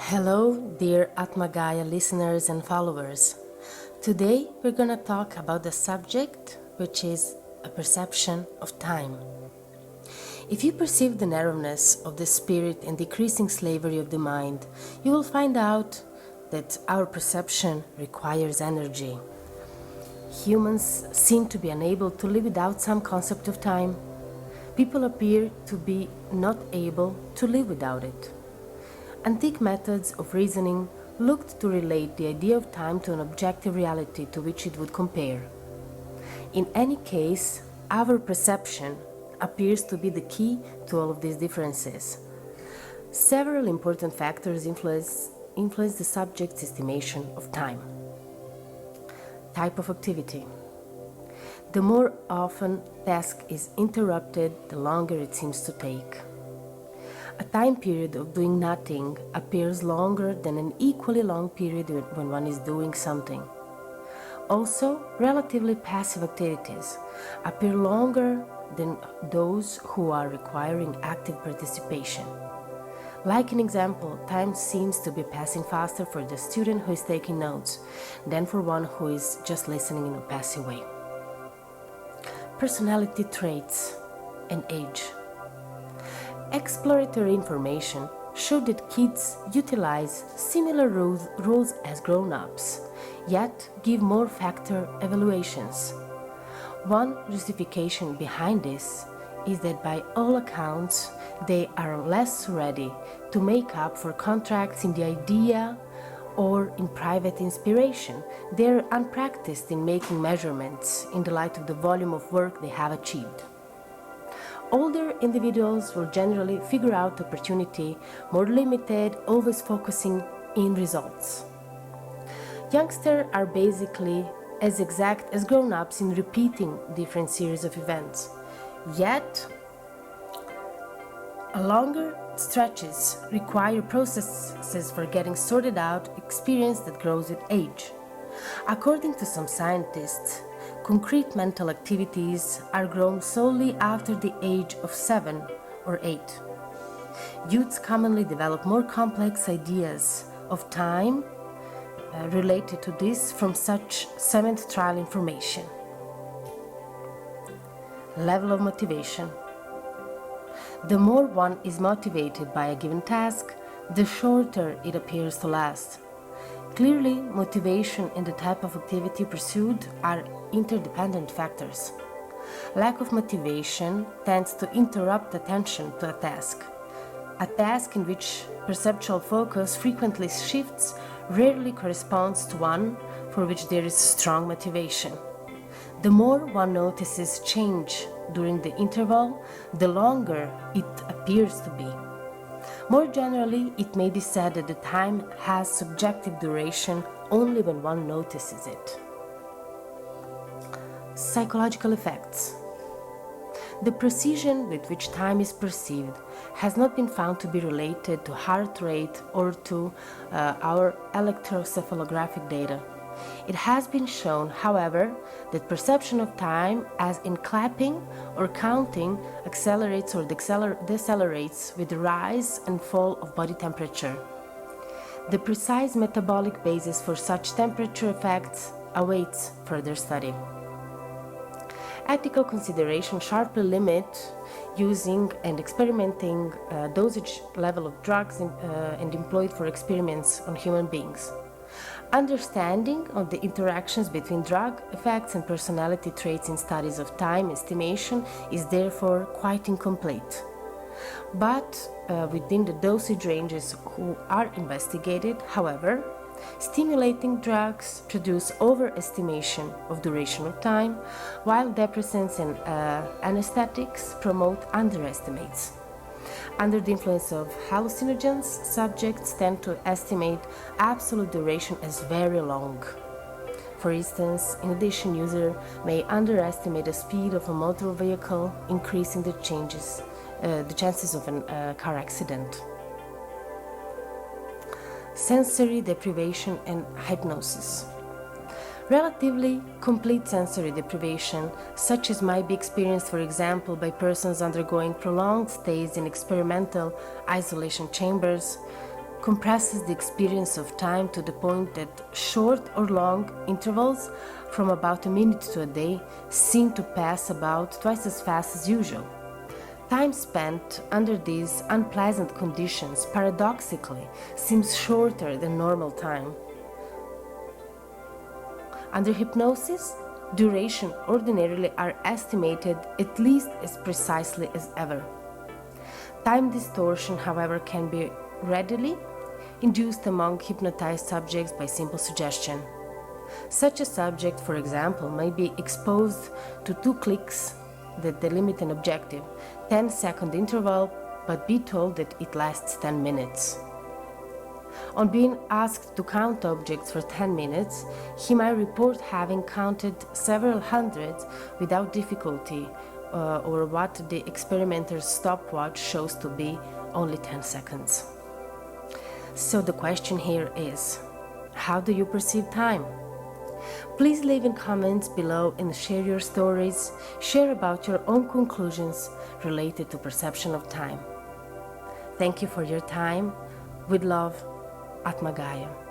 Hello, dear Atma Gaia listeners and followers. Today we're going to talk about the subject, which is a perception of time. If you perceive the narrowness of the spirit and decreasing slavery of the mind, you will find out that our perception requires energy. Humans seem to be unable to live without some concept of time. People appear to be not able to live without it. Antique methods of reasoning looked to relate the idea of time to an objective reality to which it would compare. In any case, our perception appears to be the key to all of these differences. Several important factors influence the subject's estimation of time. Type of activity. The more often task is interrupted, the longer it seems to take. A time period of doing nothing appears longer than an equally long period when one is doing something. Also, relatively passive activities appear longer than those who are requiring active participation. Like an example, time seems to be passing faster for the student who is taking notes than for one who is just listening in a passive way. Personality traits and age. Exploratory information showed that kids utilize similar rules as grown-ups, yet give more factor evaluations. One justification behind this is that by all accounts, they are less ready to make up for contracts in the idea or in private inspiration. They are unpracticed in making measurements in the light of the volume of work they have achieved. Older individuals will generally figure out opportunity more limited, always focusing in results. Youngsters are basically as exact as grown-ups in repeating different series of events. Yet, longer stretches require processes for getting sorted out, experience that grows with age. According to some scientists, concrete mental activities are grown solely after the age of 7 or 8. Youths commonly develop more complex ideas of time related to this from such seventh trial information. Level of motivation. The more one is motivated by a given task, the shorter it appears to last. Clearly, motivation and the type of activity pursued are interdependent factors. Lack of motivation tends to interrupt attention to a task in which perceptual focus frequently shifts rarely corresponds to one for which there is strong motivation. The more one notices change during the interval, the longer it appears to be. More generally, it may be said that the time has subjective duration only when one notices it. Psychological effects. The precision with which time is perceived has not been found to be related to heart rate or to our electroencephalographic data. It has been shown, however, that perception of time, as in clapping or counting, accelerates or decelerates with the rise and fall of body temperature. The precise metabolic basis for such temperature effects awaits further study. Ethical considerations sharply limit using and experimenting dosage level of drugs and employed for experiments on human beings. Understanding of the interactions between drug effects and personality traits in studies of time estimation is therefore quite incomplete. But within the dosage ranges who are investigated, however, stimulating drugs produce overestimation of duration of time, while depressants and anesthetics promote underestimates. Under the influence of hallucinogens, subjects tend to estimate absolute duration as very long. For instance, in addition, user may underestimate the speed of a motor vehicle, increasing the chances of a car accident. Sensory deprivation and hypnosis. Relatively complete sensory deprivation, such as might be experienced, for example, by persons undergoing prolonged stays in experimental isolation chambers, compresses the experience of time to the point that short or long intervals from about a minute to a day seem to pass about twice as fast as usual. Time spent under these unpleasant conditions paradoxically seems shorter than normal time. Under hypnosis, duration ordinarily are estimated at least as precisely as ever. Time distortion, however, can be readily induced among hypnotized subjects by simple suggestion. Such a subject, for example, may be exposed to 2 clicks that delimit an objective, 10-second interval, but be told that it lasts 10 minutes. On being asked to count objects for 10 minutes, he might report having counted several hundreds without difficulty, or what the experimenter's stopwatch shows to be only 10 seconds. So the question here is, how do you perceive time? Please leave in comments below and share your stories, share about your own conclusions related to perception of time. Thank you for your time. With love, Atma Gaia.